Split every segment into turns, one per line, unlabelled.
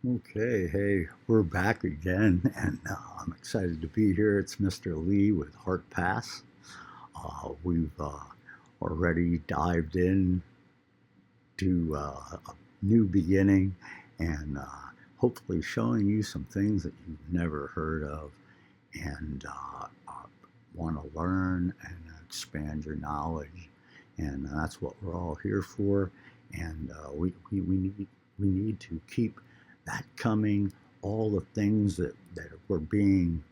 Okay, hey, we're back again, and I'm excited to be here. It's Mr. Lee with Heart Pass. We've already dived in to a new beginning and hopefully showing you some things that you've never heard of and want to learn and expand your knowledge. And that's what we're all here for. And we need to keep that coming, all the things that we're being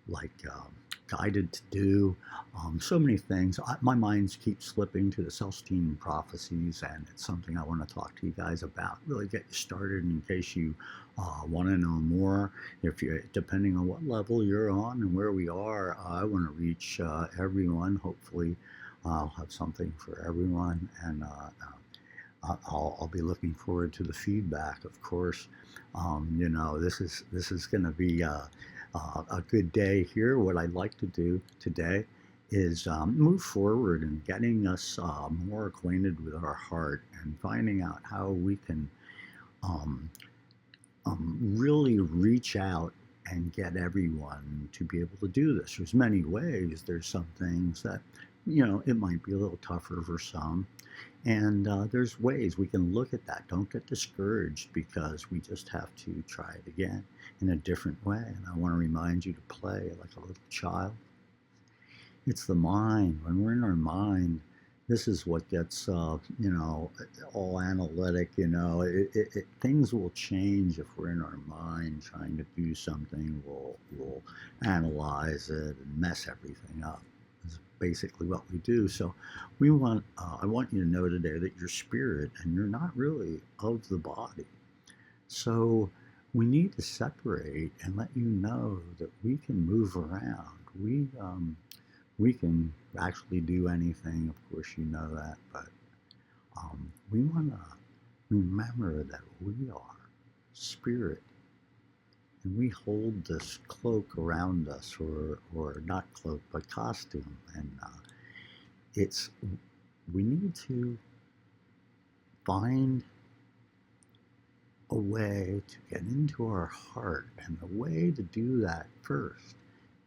like guided to do. So many things. My mind keeps slipping to the self-esteem prophecies, and it's something I want to talk to you guys about. Really get you started in case you want to know more. If you, depending on what level you're on and where we are, I want to reach everyone. Hopefully, I'll have something for everyone, and I'll be looking forward to the feedback, of course. This is going to be a good day here. What I'd like to do today is move forward in getting us more acquainted with our heart and finding out how we can um, really reach out and get everyone to be able to do this. There's many ways. There's some things that, it might be a little tougher for some. And there's ways we can look at that. Don't get discouraged because we just have to try it again in a different way. And I want to remind you to play like a little child. It's the mind. When we're in our mind, this is what gets, all analytic. Things will change if we're in our mind trying to do something. We'll analyze it and mess everything up. Is basically what we do. So I want you to know today that you're spirit and you're not really of the body. So we need to separate and let you know that we can move around. We can actually do anything. Of course, you know that, but we want to remember that we are spirit, and we hold this cloak around us, or not cloak, but costume, and it's we need to find a way to get into our heart, and the way to do that first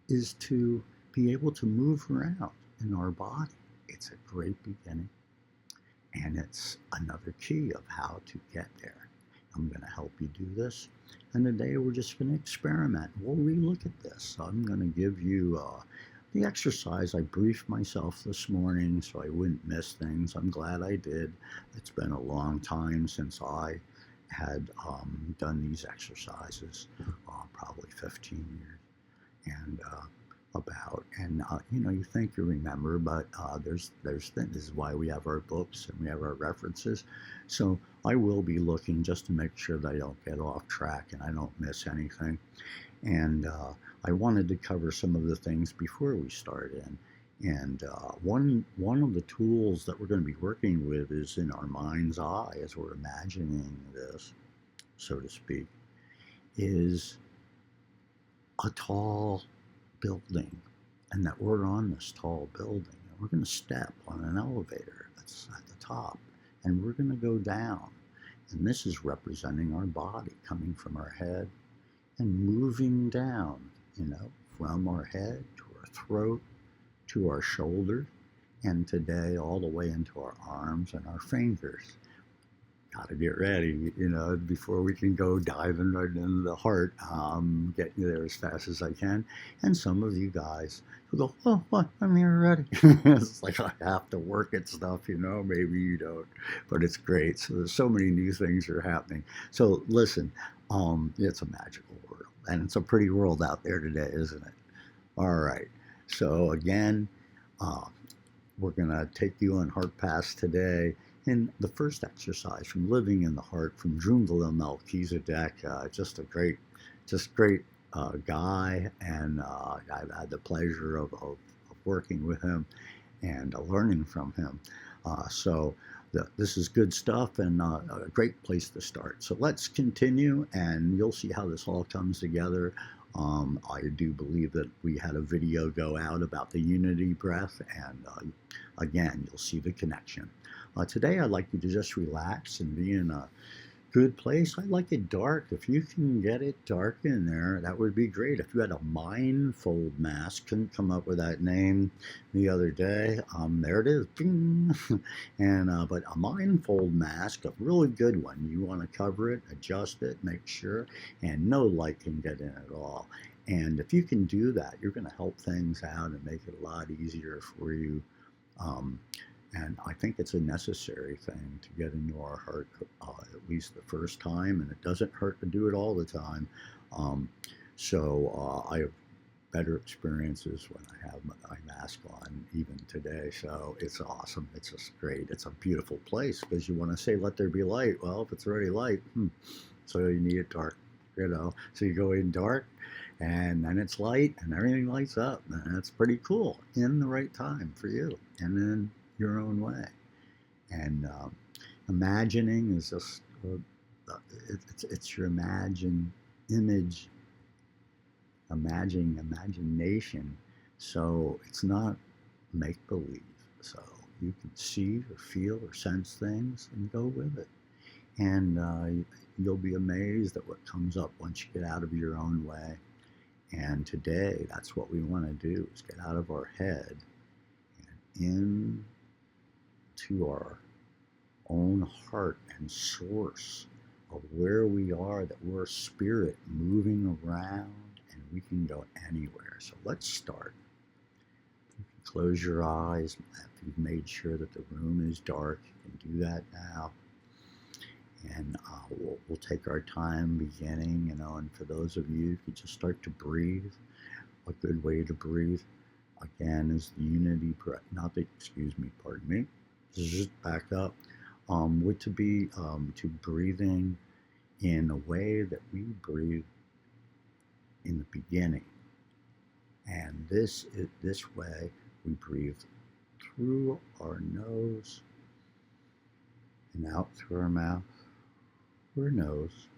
is to be able to move around in our body. It's a great beginning, and it's another key of how to get there. I'm going to help you do this, and today we're just going to experiment. We'll relook at this. So I'm going to give you the exercise. I briefed myself this morning so I wouldn't miss things. I'm glad I did. It's been a long time since I had done these exercises, probably 15 years, and you think you remember, but there's things. This is why we have our books and we have our references. So I will be looking just to make sure that I don't get off track and I don't miss anything. And I wanted to cover some of the things before we start in. And one of the tools that we're going to be working with is in our mind's eye, as we're imagining this, so to speak, is a tall building, and that we're on this tall building, and we're going to step on an elevator that's at the top, and we're going to go down. And this is representing our body coming from our head and moving down, from our head to our throat to our shoulders, and today all the way into our arms and our fingers. Got to get ready, before we can go diving right into the heart. Getting you there as fast as I can. And some of you guys will go, oh, what? I'm here already. It's like I have to work at stuff, maybe you don't, but it's great. So there's so many new things are happening. So listen, it's a magical world, and it's a pretty world out there today, isn't it? All right. So again, uh, we're going to take you on Heart Pass today. In the first exercise, from Living in the Heart, from Drunvalo Melchizedek, just great guy, and I've had the pleasure of working with him and learning from him. This is good stuff, and a great place to start. So let's continue, and you'll see how this all comes together. I do believe that we had a video go out about the unity breath, and again, you'll see the connection. Today, I'd like you to just relax and be in a good place. I like it dark. If you can get it dark in there, that would be great. If you had a mindfold mask, couldn't come up with that name the other day. There it is. Ding. And but a mindfold mask, a really good one. You want to cover it, adjust it, make sure, and no light can get in at all. And if you can do that, you're going to help things out and make it a lot easier for you. Um, and I think it's a necessary thing to get into our heart at least the first time, and it doesn't hurt to do it all the time. Um, I have better experiences when I have my mask on, even today. So it's awesome. It's just great. It's a beautiful place because you want to say, let there be light. Well, if it's already light, so you need it dark, you know. So you go in dark, and then it's light, and everything lights up. And that's pretty cool in the right time for you, and in your own way. And imagining is just it's your image, imagination. So it's not make believe. So you can see or feel or sense things and go with it. And you'll be amazed at what comes up once you get out of your own way. And today, that's what we want to do, is get out of our head and into our own heart and source of where we are, that we're spirit moving around and we can go anywhere. So let's start. You can close your eyes if you've made sure that the room is dark. You can do that now. And we'll take our time beginning, and for those of you who just start to breathe, a good way to breathe, again, is the unity breath, pardon me, just back up, would to be to breathing in a way that we breathe in the beginning. And this way, we breathe through our nose and out through our mouth. Or nose,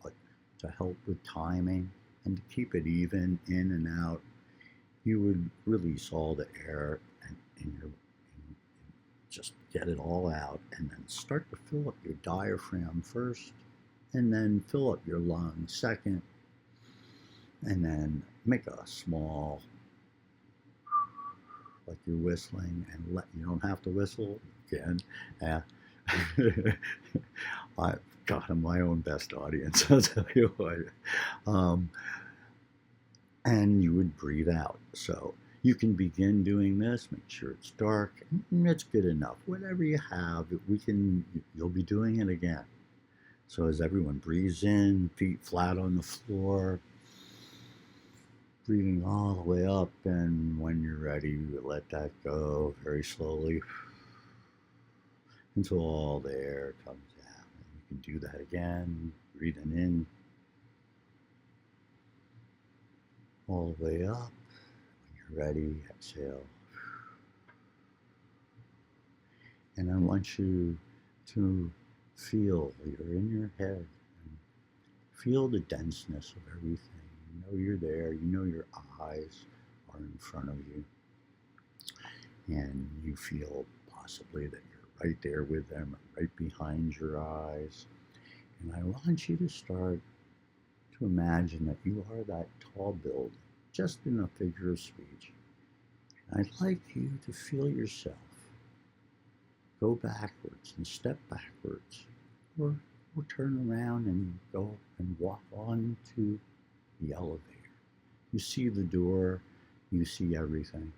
but to help with timing and to keep it even in and out, you would release all the air and just get it all out, and then start to fill up your diaphragm first, and then fill up your lungs second, and then make a small, like you're whistling, and you don't have to whistle again. I'm my own best audience, I'll tell you what. And you would breathe out. So you can begin doing this, make sure it's dark, it's good enough. Whatever you have, you'll be doing it again. So as everyone breathes in, feet flat on the floor, breathing all the way up, and when you're ready, you let that go very slowly until all the air comes out. And you can do that again, breathing in all the way up. When you're ready, exhale. And I want you to feel you're in your head and feel the denseness of everything. You know you're there. You know your eyes are in front of you. And you feel possibly that you're right there with them, right behind your eyes. And I want you to start to imagine that you are that tall building, just in a figure of speech. And I'd like you to feel yourself go backwards and step backwards, or turn around and go and walk on to the elevator. You see the door, you see everything.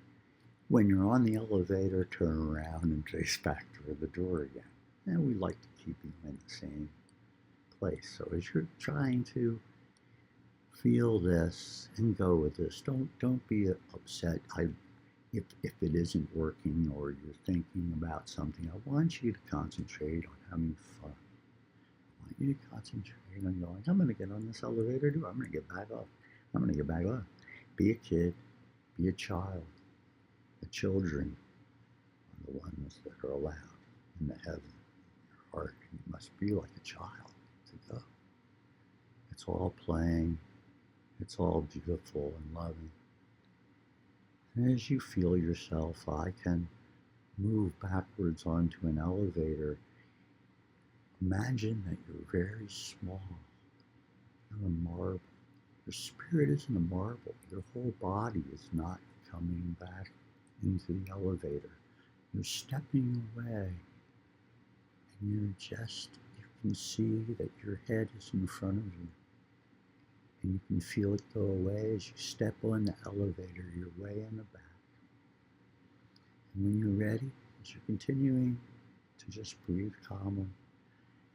When you're on the elevator, turn around and face back toward the door again. And we like to keep you in the same place. So as you're trying to feel this and go with this, don't be upset. If it isn't working or you're thinking about something, I want you to concentrate on having fun. I want you to concentrate on going, I'm going to get on this elevator door. I'm going to get back off. I'm going to get back off. Be a kid. Be a child. The children are the ones that are allowed in the heaven. Your heart, you must be like a child to go. It's all playing. It's all beautiful and loving. And as you feel yourself, I can move backwards onto an elevator Imagine that you're very small. You're a marble. Your spirit isn't a marble. Your whole body is not coming back into the elevator. You're stepping away, and you can see that your head is in front of you. And you can feel it go away as you step on the elevator. You're way in the back. And when you're ready, as you're continuing to just breathe calmly,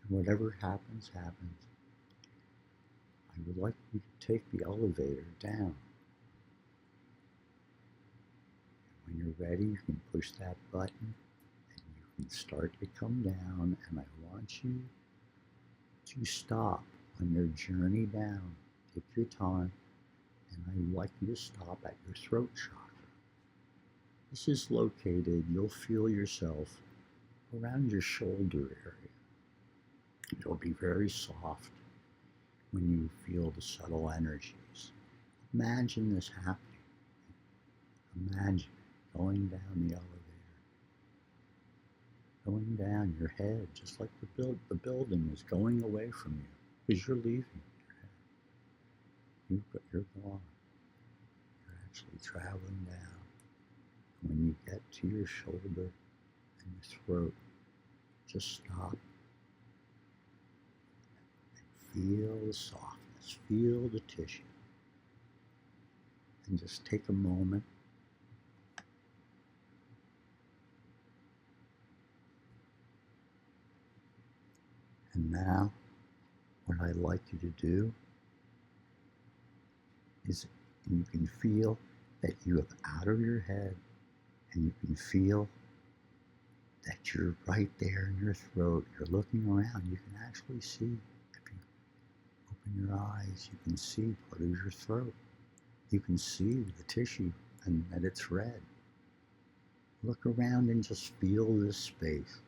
and whatever happens, happens, I would like you to take the elevator down. And when you're ready, you can push that button and you can start to come down. And I want you to stop on your journey down. Take your time, and I'd like you to stop at your throat chakra. This is located, you'll feel yourself around your shoulder area. It'll be very soft when you feel the subtle energies. Imagine this happening. Imagine going down the elevator, going down your head, just like the building is going away from you because you're leaving your head. You're gone. You're actually traveling down. When you get to your shoulder and your throat, just stop and feel the softness, feel the tissue, and just take a moment and now what I'd like you to do is you can feel that you have out of your head, and you can feel that you're right there in your throat. You're looking around. You can actually see, if you open your eyes, you can see part of your throat. You can see the tissue and that it's red. Look around and just feel this space.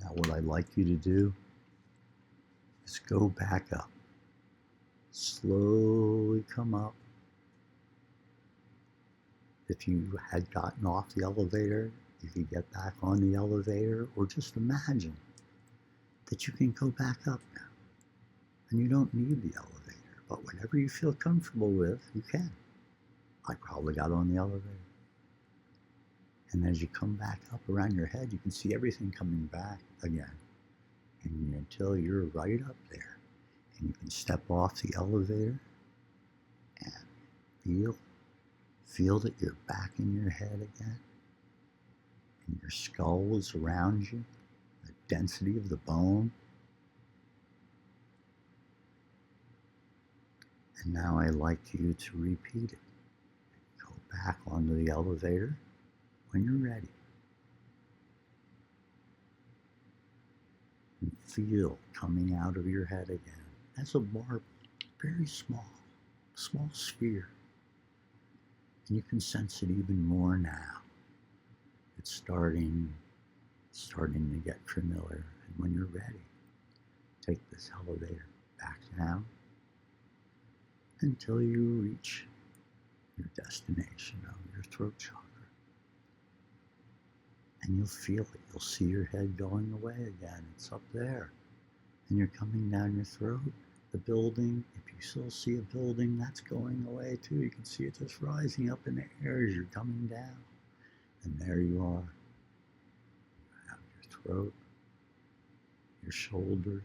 Now what I'd like you to do is go back up. Slowly come up. If you had gotten off the elevator, you could get back on the elevator, or just imagine that you can go back up now. And you don't need the elevator, but whatever you feel comfortable with, you can. I probably got on the elevator. And as you come back up around your head, you can see everything coming back again. And until you're right up there. And you can step off the elevator and feel that you're back in your head again. And your skull is around you, the density of the bone. And now I'd like you to repeat it. Go back onto the elevator when you're ready. And feel coming out of your head again as a marble, very small sphere. And you can sense it even more now. It's starting to get familiar. And when you're ready, take this elevator back down until you reach your destination of your throat chakra. And you'll feel it. You'll see your head going away again. It's up there. And you're coming down your throat. The building, if you still see a building, that's going away too. You can see it just rising up in the air as you're coming down. And there you are. You have your throat, your shoulders.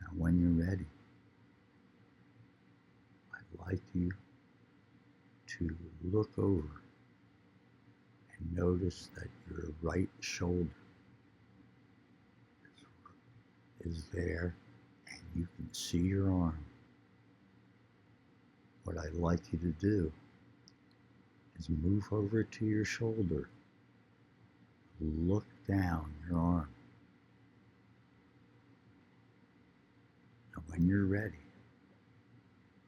Now when you're ready, I'd like you to look over and notice that your right shoulder is there, and you can see your arm. What I'd like you to do is move over to your shoulder, look down your arm. Now when you're ready,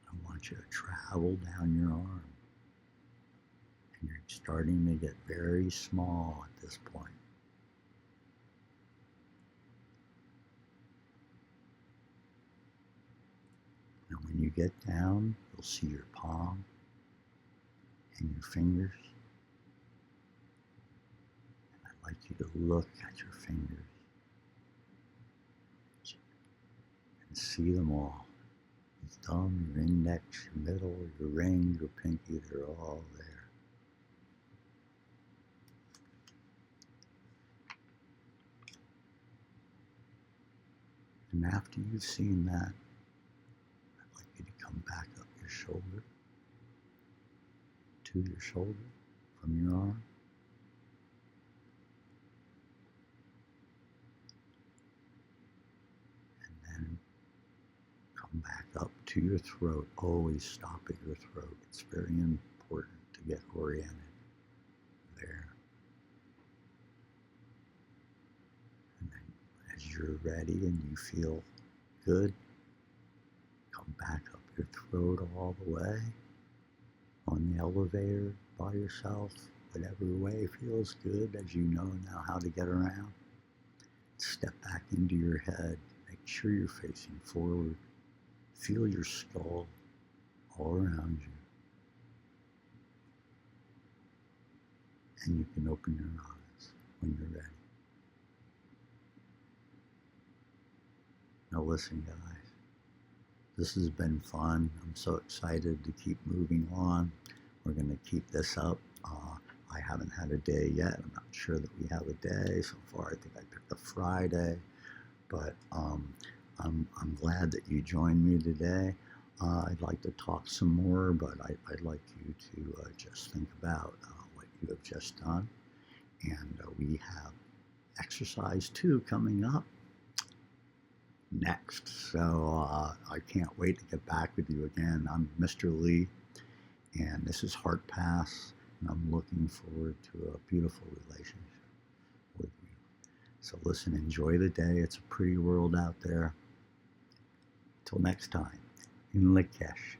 I want you to travel down your arm. And you're starting to get very small at this point. When you get down, you'll see your palm and your fingers. And I'd like you to look at your fingers and see them all. Your thumb, your index, your middle, your ring, your pinky, they're all there. And after you've seen that, I'd like you to come back up your shoulder, to your shoulder, from your arm. And then come back up to your throat. Always stop at your throat. It's very important to get oriented there. And then as you're ready and you feel good, come back up your throat all the way on the elevator by yourself, whatever way feels good as you know now how to get around. Step back into your head. Make sure you're facing forward. Feel your skull all around you. And you can open your eyes when you're ready. Now listen, guys. This has been fun. I'm so excited to keep moving on. We're going to keep this up. I haven't had a day yet. I'm not sure that we have a day so far. I think I picked a Friday. But I'm glad that you joined me today. I'd like to talk some more, but I'd like you to just think about what you have just done. And we have exercise 2 coming up next. So I can't wait to get back with you again. I'm Mr. Lee, and this is Heart Pass, and I'm looking forward to a beautiful relationship with you. So listen, enjoy the day. It's a pretty world out there. Till next time, in Lakesh.